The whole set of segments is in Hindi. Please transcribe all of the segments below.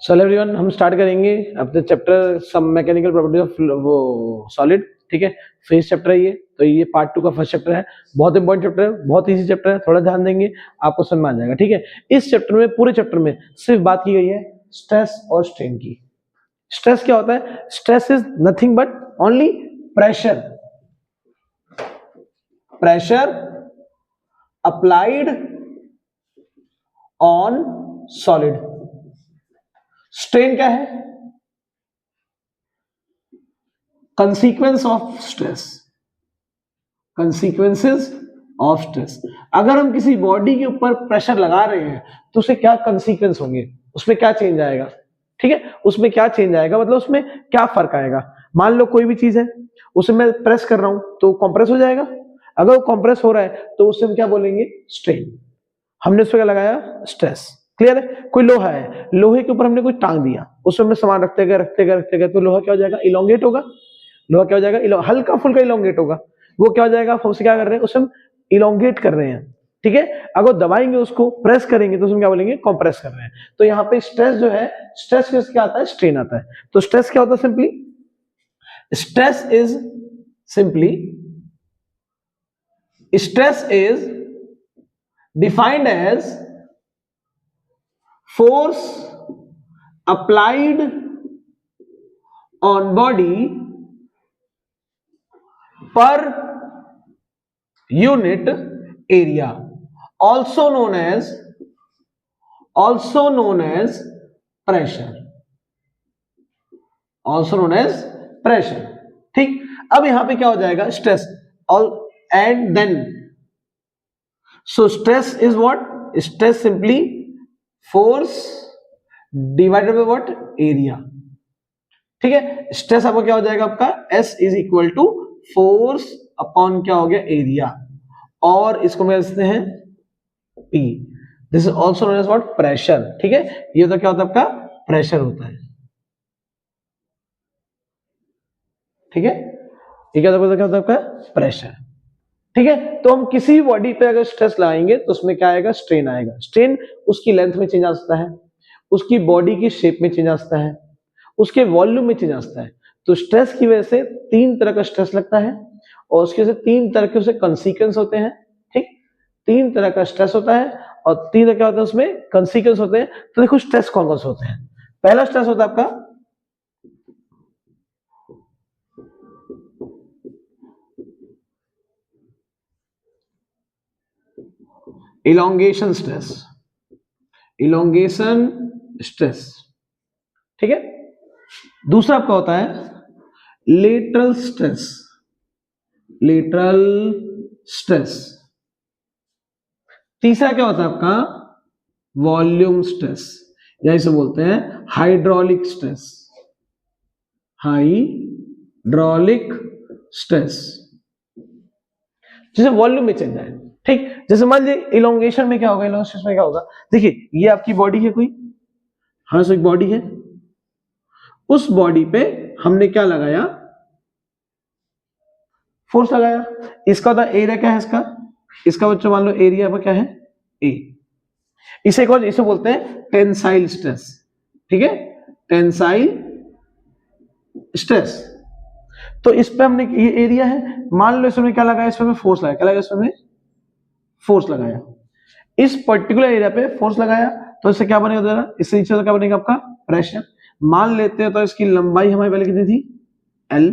हेलो एवरीवन, हम स्टार्ट करेंगे अपने chapter some mechanical properties of वो सॉलिड। ठीक है, फेज चैप्टर है ये। तो ये पार्ट 2 का फर्स्ट चैप्टर है। बहुत इंपॉर्टेंट चैप्टर है, बहुत इजी चैप्टर है, थोड़ा ध्यान देंगे आपको समझ में आ जाएगा। ठीक है, इस चैप्टर में, पूरे चैप्टर में सिर्फ बात की गई है स्ट्रेस और स्ट्रेन की। स्ट्रेस क्या होता है? Stress is nothing but only pressure, pressure applied on solid. Strain क्या है? Consequence of stress, consequences of stress. अगर हम किसी बॉडी के ऊपर प्रेशर लगा रहे हैं तो उसे क्या कंसीक्वेंस होंगे, उसमें क्या चेंज आएगा? ठीक है, उसमें क्या चेंज आएगा मतलब उसमें क्या फर्क आएगा? मान लो कोई भी चीज है, उसे मैं प्रेस कर रहा हूं तो कंप्रेस हो जाएगा। अगर वो कंप्रेस हो रहा है तो उससे हम क्या बोलेंगे? स्ट्रेन। हमने उस पर क्या लगाया? स्ट्रेस। क्लियर है? कोई लोहा है, लोहे के ऊपर हमने कोई टांग दिया, उसमें सामान रखते गए रखते गए रखते गए तो लोहा क्या हो जाएगा? इलोंगेट होगा। लोहा क्या हो जाएगा? हल्का फुल्का इलोंगेट होगा। वो क्या हो जाएगा? हम उसे क्या कर रहे हैं? उसे हम इलोंगेट कर रहे हैं। ठीक है, अगर दबाएंगे उसको, प्रेस करेंगे तो उसमें क्या बोलेंगे? कंप्रेस कर रहे हैं। तो यहाँ पे स्ट्रेस जो है, स्ट्रेस क्या आता है? स्ट्रेन आता है। तो स्ट्रेस क्या होता है? Simply stress is simply stress is defined as force applied on body per unit area, also known as pressure, also known as pressure। ठीक, अब यहां पे क्या हो जाएगा? Stress all and then, so stress is what? Stress simply force divided by what? Area. ठीक है, स्ट्रेस आपका क्या हो जाएगा? आपका S is equal to force upon क्या हो गया? एरिया। और इसको मैं कहते हैं P। This is also known as what? Pressure. ठीक है, ये तो क्या होता है? आपका प्रेशर होता है। ठीक है, ये क्या होता है? आपका प्रेशर। ठीक है, तो हम किसी भी बॉडी पे अगर स्ट्रेस लगाएंगे तो उसमें क्या आएगा? स्ट्रेन आएगा। स्ट्रेन उसकी लेंथ में चेंज आ सकता है, उसकी बॉडी की शेप में चेंज आ सकता है, उसके वॉल्यूम में चेंज आ सकता है। तो स्ट्रेस की वजह से तीन तरह का स्ट्रेस लगता है और उसके से तीन तरह के उसे कंसीक्वेंस होते हैं। ठीक, तीन तरह का स्ट्रेस होता है और तीन क्या होता है? उसमें कंसीक्वेंस होते हैं। तो देखो स्ट्रेस कौन कौन से होते हैं। पहला स्ट्रेस होता है आपका इलोंगेशन स्ट्रेस, इलोंगेशन स्ट्रेस। ठीक है, दूसरा आपका होता है लेटरल स्ट्रेस, लेटरल स्ट्रेस। तीसरा क्या होता है आपका? वॉल्यूम स्ट्रेस, या इसे बोलते हैं हाइड्रोलिक स्ट्रेस, हाइड्रोलिक स्ट्रेस, जैसे वॉल्यूम में चेंज आए। ठीक, जैसे मान लीजिए इलोंगेशन में क्या होगा? इलोंगेशन में क्या होगा? देखिए, ये आपकी बॉडी है कोई, हाँ एक बॉडी है, उस बॉडी पे हमने क्या लगाया? फोर्स लगाया। इसका होता एरिया क्या है? इसका बच्चों मान लो एरिया पर क्या है? ए। इसे एक और इसे बोलते हैं टेंसाइल स्ट्रेस। ठीक है, टेंसाइल स्ट्रेस। तो इस पे हमने, ये एरिया है, मान लो इसमें क्या लगाया? इसमें फोर्स लगाया। क्या लगाया? इसमें फोर्स लगाया। इस पर्टिकुलर एरिया पे फोर्स लगाया तो इससे क्या बनेगा? जरा इससे नीचे तो क्या बनेगा? आपका प्रेशर। मान लेते हैं तो इसकी लंबाई हमारी पहले कितनी थी? L।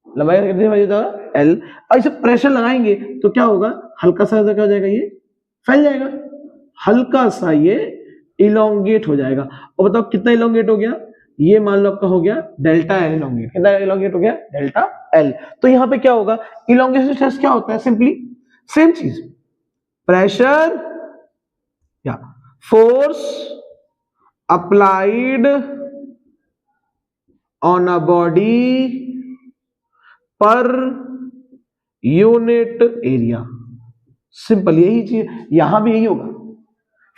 लंबाई कितनी थी? L। और इसे प्रेशर लगाएंगे तो क्या होगा? हल्का सा क्या हो जाएगा? ये फैल जाएगा, हल्का सा ये इलोंगेट हो जाएगा। और बताओ कितना इलोंगेट हो गया? ये मान लो आपका हो गया डेल्टा एल इलोंगेट। कितना इलोंगेट हो गया? Delta L. तो यहाँ पे क्या होगा? इलोंगेशन स्ट्रेस क्या होता है? सिंपली सेम चीज, प्रेशर या force applied on a body per unit area. Simple यही चीज यहां भी यही होगा,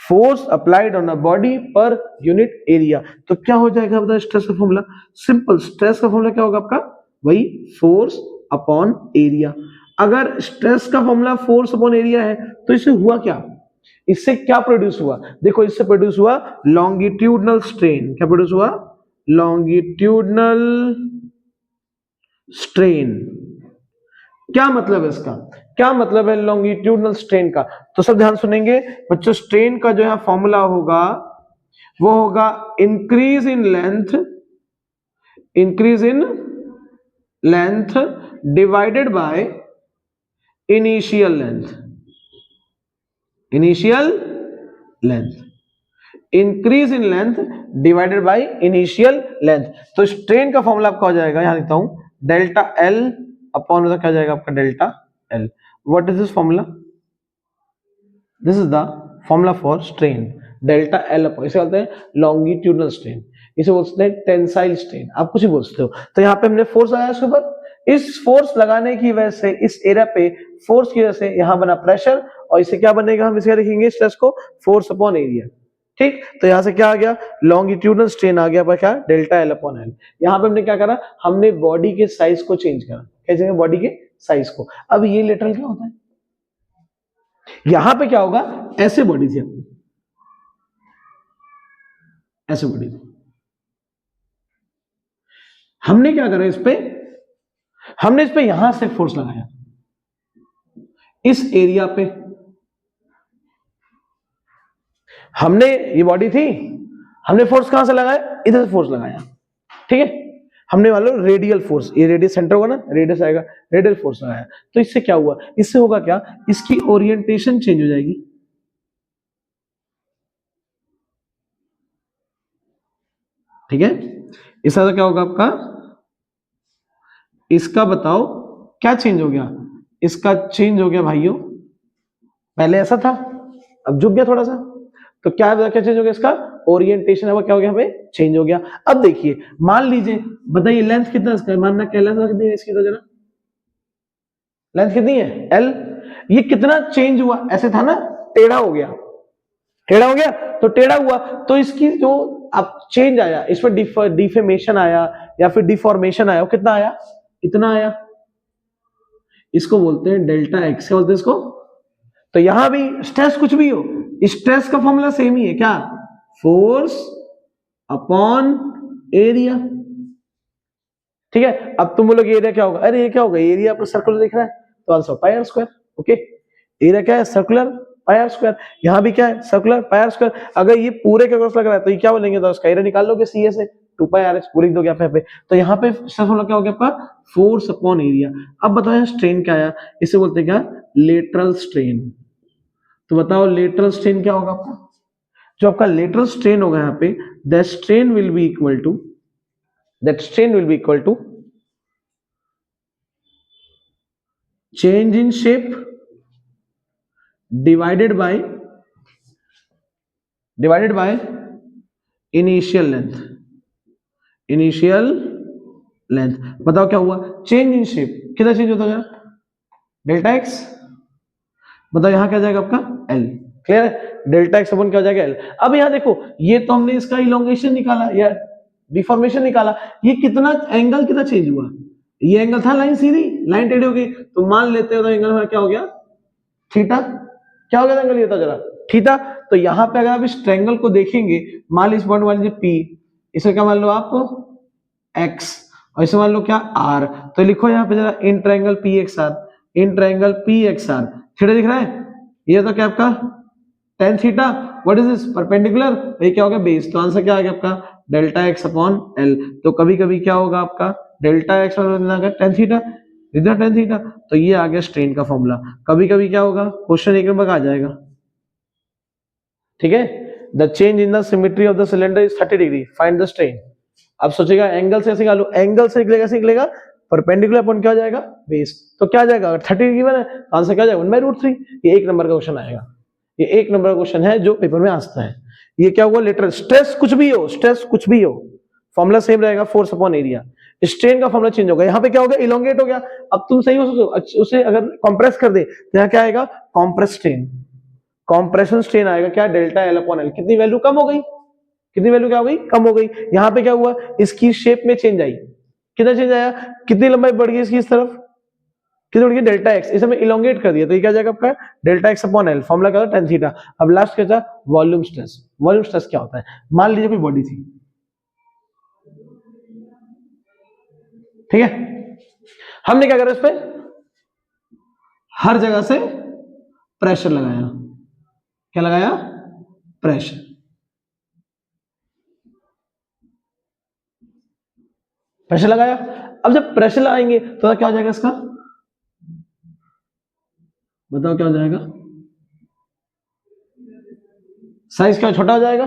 force applied on a body per unit area. तो क्या हो जाएगा? बताओ स्ट्रेस का फॉर्मूला। सिंपल, स्ट्रेस का फॉर्मूला क्या होगा आपका? वही फोर्स अपॉन एरिया। अगर स्ट्रेस का फॉर्मूला फोर्स अपॉन एरिया है तो इसे हुआ क्या? इससे क्या प्रोड्यूस हुआ, देखो इससे प्रोड्यूस हुआ लॉन्गिट्यूडनल स्ट्रेन। क्या प्रोड्यूस हुआ, लॉन्गिट्यूडनल स्ट्रेन। क्या मतलब है इसका, क्या मतलब है लॉन्गिट्यूडनल स्ट्रेन का, तो सब ध्यान सुनेंगे बच्चों। स्ट्रेन का जो है फॉर्मूला होगा वो होगा increase in length, increase in length divided by initial length, initial length, increase in length divided by initial length. तो स्ट्रेन का फॉर्मूला आपका हो जाएगा, यहां लिखता हूं, डेल्टा एल अपॉन क्या हो जाएगा आपका, delta L. What is this formula, this is the formula for strain, delta L upon, इसे बोलते हैं लॉन्गिट्यूडनल स्ट्रेन, इसे बोलते हैं टेंसाइल स्ट्रेन, आप कुछ ही बोल सकते हो। तो यहाँ पे हमने फोर्स लगाया इसके ऊपर, इस फोर्स लगाने की वजह से, इस एरिया पे फोर्स की वजह से यहां बना प्रेशर, और इसे क्या बनेगा, हम इसे लिखेंगे स्ट्रेस को फोर्स अपॉन एरिया। ठीक, तो यहां से क्या आ गया, लॉन्गिट्यूडनल स्ट्रेन आ गया पर क्या, डेल्टा एल अपॉन एल। यहां पे हमने क्या करा, हमने बॉडी के साइज को चेंज करा, कैसे, बॉडी के साइज को। अब ये लेटरल क्या होता है, यहां पे क्या होगा, ऐसे बॉडी थी अपनी, ऐसे बॉडी थी, हमने क्या करा इस पे, हमने इस पे यहां से फोर्स लगाया इस एरिया पे, हमने, ये बॉडी थी, हमने फोर्स कहां से लगाया, इधर से फोर्स लगाया, ठीक है, हमने मान लो रेडियल फोर्स, ये रेडियस सेंटर होगा ना, रेडियस आएगा, रेडियल फोर्स लगाया। तो इससे क्या हुआ, इससे होगा क्या, इसकी ओरिएंटेशन चेंज हो जाएगी, ठीक है। इसका क्या होगा आपका, इसका बताओ क्या चेंज हो गया, इसका चेंज हो गया भाइयों, पहले ऐसा था अब झुक गया थोड़ा सा, तो क्या क्या चेंज हो गया, इसका ओरिएंटेशन है वो क्या हो गया, हमें चेंज हो गया। अब देखिए, मान लीजिए, बताइए लेंथ कितना है इसका, मानना क्या लेंथ कितनी है इसकी, तो जरा लेंथ कितनी है, एल। ये कितना चेंज हुआ, ऐसे था ना, टेढ़ा हो गया, टेढ़ा हो गया, तो टेढ़ा हुआ, तो इसकी जो अब चेंज आया, इसमें डिफॉर्मेशन आया या फिर डिफॉर्मेशन आया, वो कितना आया, इतना आया, इसको बोलते हैं डेल्टा एक्स, क्या बोलते हैं इसको। तो यहां भी स्ट्रेस कुछ भी हो, स्ट्रेस का फॉर्मूला सेम ही है, क्या, फोर्स अपॉन एरिया, ठीक है। अब तुम बोलोगे एरिया क्या होगा, अरे ये क्या होगा, एरिया आपको सर्कुलर दिख रहा है, तो answer pi r square, okay. Area क्या है, सर्कुलर पाई आर स्क्वायर, यहां भी क्या है, सर्कुलर पाई आर स्क्वायर। अगर ये पूरे के क्रॉस लग रहा है तो ये क्या बोलेंगे, तो उसका एरिया निकाल लोगे सी ए से, 2 पाई आर एक्स पूरी दोगे आप यहाँ पे। तो यहाँ पे फॉर्मूला क्या हो गया आपका, फोर्स अपॉन एरिया। अब बताओ स्ट्रेन क्या आया, इसे बोलते हैं क्या, लेटरल स्ट्रेन। तो बताओ लेटरल स्ट्रेन क्या होगा आपका, जो आपका लेटरल स्ट्रेन होगा यहाँ पे, that strain will be equal to, that strain will be equal to change in shape divided by initial length, initial length। बताओ क्या हुआ, चेंज इन शेप कितना चेंज होता है, डेल्टा एक्स। बताओ यहां क्या जाएगा आपका, एल, क्लियर है, डेल्टा एक्स अपन क्या हो जाएगा, एल। अब यहां देखो, ये तो हमने इसका इलोंगेशन निकाला या डिफॉर्मेशन निकाला, ये कितना एंगल कितना चेंज हुआ, ये एंगल था लाइन सीधी, लाइन टेढ़ी हो गई, तो मान लेते हो तो एंगल हमारा क्या हो गया, थीटा। क्या हो गया एंगल, ये तो जरा थीटा। तो यहां पे अगर आप इस ट्रायंगल को देखेंगे, मान लीजिए इस पॉइंट मान लीजिए पी, इसे क्या मान लो आप एक्स, और इसे मान लो क्या आर। तो लिखो यहाँ पे जरा, in triangle P X R, in triangle P X R, theta दिख रहा है, ये तो क्या आपका tan theta, what is this, perpendicular, ये क्या हो गया, बेस। तो आंसर क्या आ गया आपका, डेल्टा एक्स अपॉन एल। तो कभी कभी क्या होगा आपका, डेल्टा एक्स tan थीटा, इधर tan थीटा, तो ये आ गया स्ट्रेन का फॉर्मूला। कभी कभी क्या होगा, क्वेश्चन एक नंबर का आ जाएगा, ठीक है, the change in the symmetry of the cylinder is 30 degree, find the strain. अब सोचेगा एंगल से ऐसे निकालो, एंगल से निकलेगा, ऐसे निकलेगा, परपेंडिकुलर अपॉन क्या हो जाएगा, बेस। तो क्या आ जाएगा, अगर 30 गिवन है, आंसर क्या आ जाएगा, 1/√3। ये एक नंबर का क्वेश्चन आएगा, ये एक नंबर का क्वेश्चन है जो पेपर में आता है। ये क्या हुआ, लेटरल स्ट्रेस कुछ भी हो, स्ट्रेस कुछ भी हो, फॉर्मूला सेम रहेगा, फोर्स अपॉन एरिया। स्ट्रेन का फॉर्मूला चेंज होगा, यहाँ पे क्या हो गया, इलोंगेट हो गया। अब तुम सही हो सोचो, उसे अगर कंप्रेस कर दे तो यहाँ क्या आएगा, कॉम्प्रेस स्ट्रेन, कॉम्प्रेशन स्ट्रेन आएगा, क्या, डेल्टा एल अपॉन एल। कितनी वैल्यू कम हो गई, कितनी वैल्यू क्या हो गई, कम हो गई। यहाँ पे क्या हुआ, इसकी शेप में चेंज आई, कितना चेंज आया, कितनी लंबाई बढ़ गई इसकी इस तरफ, कितने बढ़ गया डेल्टा एक्स, इसे मैं इलोंगेट कर दिया तो ये क्या जाएगा आपका delta x upon L, formula क्या होता है tan थीटा। अब लास्ट क्या था वॉल्यूम स्ट्रेस। वॉल्यूम स्ट्रेस क्या होता है, मान लीजिए कोई बॉडी थी, ठीक है, हमने क्या करा इस पे हर जगह से प्रेशर लगाया, क्या लगाया प्रेशर, प्रेशर लगाया। अब जब प्रेशर लगाएंगे तो क्या हो जाएगा इसका, बताओ क्या हो जाएगा, साइज क्या छोटा हो जाएगा।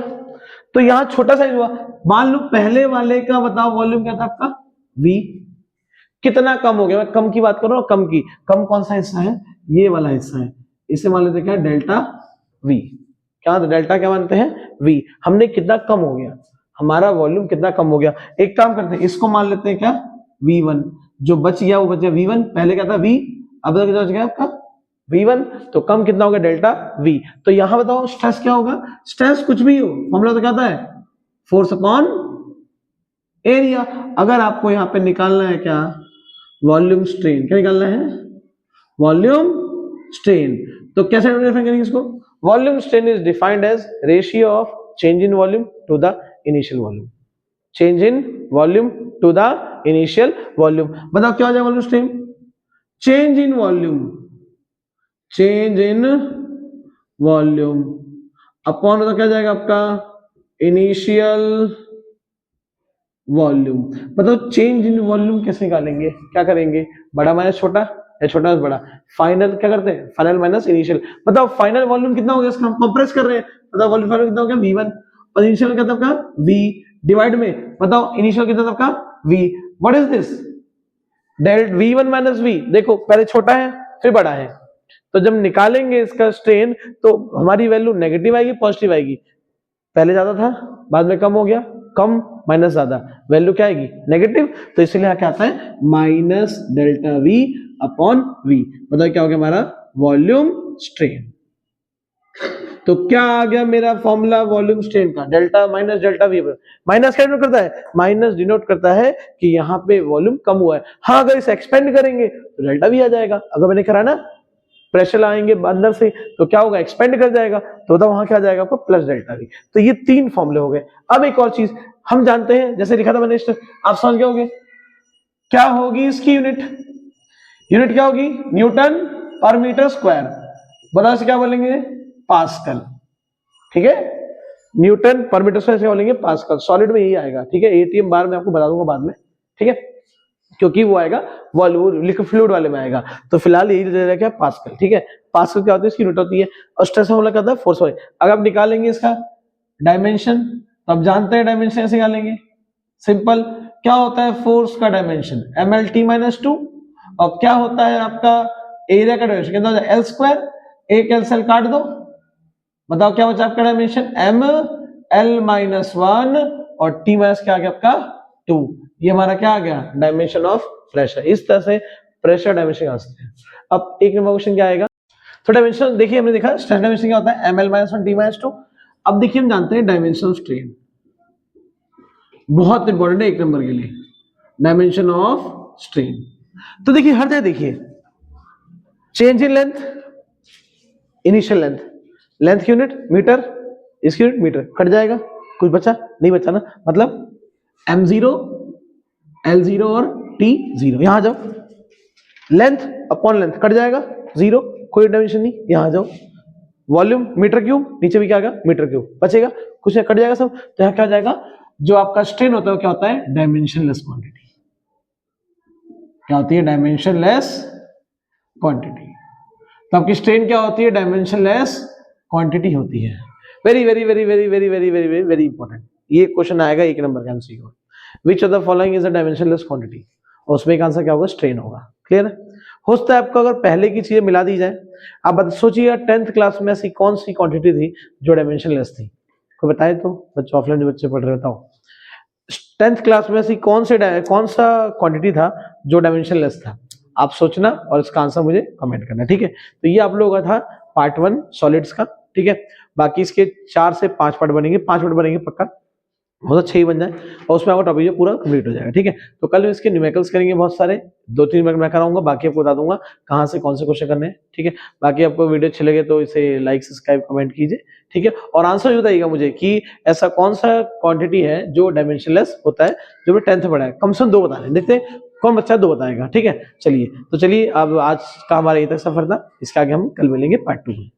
तो यहां छोटा साइज हुआ, मान लो पहले वाले का बताओ वॉल्यूम क्या था आपका V, कितना कम हो गया, मैं कम की बात कर रहा हूं, कम की, कम कौन सा हिस्सा है, ये वाला हिस्सा है, इसे मान लेते क्या डेल्टा V, क्या डेल्टा क्या मानते हैं V, हमने कितना कम हो गया, हमारा वॉल्यूम कितना कम हो गया। एक काम करते हैं इसको मान लेते हैं क्या V1, जो बच गया वो बच गया V1, पहले क्या था V, अब कितना बच गया आपका V1, तो कम कितना होगा डेल्टा V। तो यहां बताओ स्ट्रेस क्या होगा, स्ट्रेस कुछ भी हो फॉर्मूला तो क्या आता है फोर्स अपॉन एरिया। अगर आपको यहां पे निकालना है क्या वॉल्यूम स्ट्रेन, क्या निकालना है वॉल्यूम स्ट्रेन, तो कैसे डिफाइन करेंगे इसको, volume strain is defined as ratio of change in volume to the initial volume, change in volume to the initial volume. बताओ क्या हो जाएगा volume strain, change in volume, change in volume upon तो क्या जाएगा आपका इनिशियल वॉल्यूम। बताओ चेंज इन वॉल्यूम कैसे निकालेंगे, क्या करेंगे बड़ा माइनस छोटा या छोटा माइनस बड़ा, फाइनल क्या करते हैं फाइनल माइनस इनिशियल। बताओ फाइनल वॉल्यूम कितना हो गया इसका, हम कंप्रेस कर रहे हैं, बताओ वॉल्यूम फाइनल कितना हो गया V1 और इनिशियल कितना आपका V डिवाइड में, बताओ इनिशियल कितना था आपका V, what is this dealt V1 minus V, देखो पहले छोटा है फिर बड़ा है, तो जब निकालेंगे इसका स्ट्रेन तो हमारी वैल्यू नेगेटिव आएगी पॉजिटिव आएगी, पहले ज्यादा था बाद में कम हो गया, कम माइनस ज्यादा वैल्यू क्या आएगी नेगेटिव, तो इसलिए क्या आता है minus delta V upon V। बताओ क्या हो गया हमारा वॉल्यूम स्ट्रेन। तो क्या आ गया मेरा फॉर्मूला वॉल्यूम स्ट्रेन का, delta minus delta V, minus क्या डिनोट करता है, माइनस डिनोट करता है कि यहाँ पे वॉल्यूम कम हुआ है। हाँ अगर इसे एक्सपेंड करेंगे तो डेल्टा V आ जाएगा, अगर मैंने करा ना प्रेशर लाएंगे अंदर से तो क्या होगा एक्सपेंड कर जाएगा, तो वहां क्या जाएगा आपको प्लस डेल्टा V। तो ये तीन फॉर्मूले हो गए। अब एक और चीज हम जानते हैं, जैसे लिखा था मैंने, आप समझ गए होंगे क्या होगी इसकी यूनिट, यूनिट क्या होगी न्यूटन पर मीटर स्क्वायर, बताओ इसे क्या बोलेंगे पास्कल, ठीक है, न्यूटन पर मीटर स्क्वायर क्या बोलेंगे पास्कल, सॉलिड में यही आएगा, ठीक है, एटीएम बार में आपको बता दूंगा बाद में, ठीक है, क्योंकि वो आएगा लिक्विड फ्लूइड वाले में आएगा, तो फिलहाल यही दे रहा क्या पास्कल, ठीक है। पास्कल क्या होती है इसकी यूनिट होती है, और स्ट्रेस फॉर्मूला क्या होता है फोर्स वाले। अगर आप निकालेंगे इसका डायमेंशन तो आप जानते हैं डायमेंशन कैसे निकालेंगे, सिंपल, क्या होता है फोर्स का डायमेंशन MLT-2, और क्या होता है आपका एरिया का डायमेंशन कितना होता है L², एक L सेल काट दो, बताओ क्या बचा आपका डायमेंशन ML-1 और T माइनस क्या आ गया आपका 2, ये हमारा क्या आ गया डायमेंशन ऑफ प्रेशर। इस तरह से प्रेशर डायमेंशन आ सकते हैं। अब एक नंबर क्वेश्चन क्या आएगा, तो डायमेंशन देखिए हमने देखा स्ट्रेन डायमेंशन क्या होता है ML-1 T-2। अब देखिए हम जानते हैं डायमेंशन ऑफ स्ट्रेन, बहुत इंपॉर्टेंट है एक नंबर के लिए डायमेंशन ऑफ स्ट्रेन। तो देखिए हर जगह देखिए change in length, initial length, length की यूनिट मीटर, इसकी यूनिट मीटर, कट जाएगा कुछ बचा नहीं बचा ना, मतलब M0 L0 और T0, यहां जाओ लेंथ अपॉन लेंथ कट जाएगा जीरो, कोई डायमेंशन नहीं, यहां जाओ वॉल्यूम मीटर क्यूब, नीचे भी क्या आएगा मीटर क्यूब, बचेगा कुछ नहीं कट जाएगा सब, तो यहाँ क्या हो जाएगा जो आपका स्ट्रेन होता है वो क्या होता है डायमेंशनलेस क्वांटिटी, क्या होती है डायमेंशनलेस क्वांटिटी। तो आपकी स्ट्रेन क्या होती है डायमेंशनलेस क्वांटिटी होती है। Very very very very very very very very very important, ये क्वेश्चन आएगा एक नंबर का MCQ, which of the following is a dimensionless quantity, और उसमें एक आंसर क्या होगा स्ट्रेन होगा। क्लियर है, हो सकता है आपको अगर पहले की चीजें मिला दी जाए, आप सोचिए 10th क्लास में ऐसी कौन सी क्वांटिटी थी जो डायमेंशनलेस थी, कोई बताए तो, बच्चे ऑफलाइन जो बच्चे पढ़ रहे बताओ 10th क्लास में ऐसी कौन सा क्वांटिटी था जो डायमेंशनलेस था, आप सोचना और इसका आंसर मुझे कमेंट करना, ठीक है। तो ये आप लोगों का था पार्ट 1 सॉलिड्स का, ठीक है, बाकी इसके 4 से 5 पार्ट बनेंगे, 5 पार्ट बनेंगे पक्का, बहुत अच्छे ही बन जाए और उसमें आपका टॉपिक जो पूरा कंप्लीट हो जाएगा। ठीक है, तो कल इसके न्यूमेरिकल्स करेंगे बहुत सारे, 2-3 मिनट मैं कराऊंगा, बाकी आपको बता दूंगा कहाँ से कौन से क्वेश्चन करने हैं। ठीक है, बाकी आपको वीडियो अच्छे लगे तो इसे लाइक सब्सक्राइब कमेंट कीजिए। ठीक है, और आंसर भी बताइएगा मुझे कि ऐसा कौन सा क्वांटिटी है जो डायमेंशनलेस होता है, जो भी 10th पढ़ा है, कम से कम 2 बताने, देखते हैं कौन बच्चा 2 बताएगा। ठीक है, चलिए, तो चलिए अब आज का हमारा यहीं तक सफर था, इसके आगे हम कल मिलेंगे पार्ट 2 में।